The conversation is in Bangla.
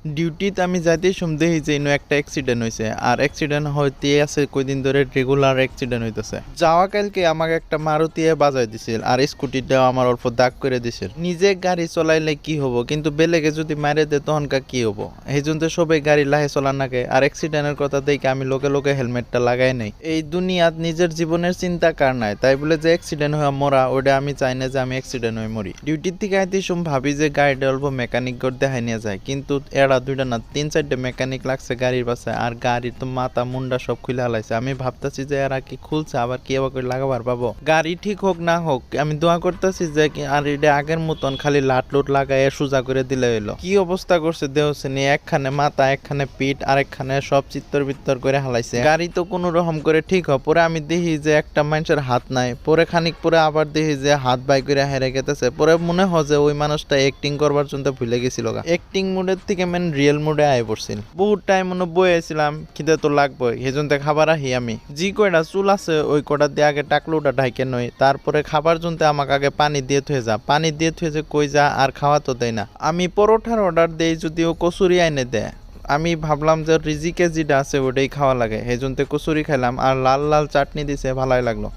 ডিউটিতে আমি যাইতেই দেখি যে ইনো একটা অ্যাক্সিডেন্ট হয়েছে, আর অ্যাক্সিডেন্ট হইতে আছে কয়দিন ধরে রেগুলার অ্যাক্সিডেন্ট হইতেছে। যাওয়া কালকে আমাকে একটা মারুতি বাজাই দিছিল, আর স্কুটিটাও আমার অল্প দাগ করে দিছিল। নিজে গাড়ি চলাইলে কি হবো, কিন্তু বেলেগে যদি মারে দে তখনকা কি হবো। এই জন্য সবাই গাড়ি লাহে চলার নাকে। আর অ্যাক্সিডেন্টের কথা দেখে আমি লোকে লোকে হেলমেটটা লাগাই নাই। এই দুনিয়াত নিজের জীবনের চিন্তা কার নাই, তাই বলে যে অ্যাক্সিডেন্ট হয়ে মরা, ওটা আমি চাই না যে আমি অ্যাক্সিডেন্ট হয়ে মরি। ডিউটির থেকে আইতে ভাবি যে গাড়িটা অল্প মেকানিক করে দেখাই নিয়ে যায়, কিন্তু এরা দুইটা না 3-4টে মেকানিক লাগছে গাড়ির পাশে, আর গাড়ির তো মাথা মুন্ডা সব খুলে হালাইছে। আমি ভাবতেছি যে এরা কি খুলছে আবার কি আবার করে লাগাবার পাবো। গাড়ি ঠিক হোক না হোক, আমি দোয়া করতেছি যে আর এটা আগের মতন খালি লাট লুট লাগাই সোজা করে দিলে হইলো। কি অবস্থা করছে দেহছে নিয়ে, একখানে মাথা একখানে পিঠ আর একখানে সব চিত্তর বিত্তর করে হালাইছে। গাড়ি তো কোনো রকম করে ঠিক হয়, পরে আমি দেখি যে একটা মানুষের হাত নাই, পরে খানিক পরে আবার দেখি যে হাত বাই করে হেরে গেতেছে। পরে মনে হয় যে ওই মানুষটা অ্যাক্টিং করবার জন্য ভুলে গেছিল। অ্যাক্টিং মুডের থেকে রিয়েল মুডে আয় পড়ছিল। বহুত টাইম মনে বয়েছিলাম, খিদে তো লাগবে, সেজন্য খাবার আহি আমি জি কয়টা চুল আছে ওই কটা দিয়ে আগে টাকলুটা ঢাইকে নই, তারপরে খাবার জন্য আমাকে আগে পানি দিয়ে থুয়ে যা, পানি দিয়ে থুয়ে যে কই যা, আর খাওয়া তো দেয় না। আমি পরোটার অর্ডার দেই, যদিও কচুরি আইনে দেয়। আমি ভাবলাম যে রিজিকে যেটা আছে ওটাই খাওয়া লাগে, সেই জন্য কচুরি খাইলাম, আর লাল লাল চাটনি দিছে, ভালোই লাগলো।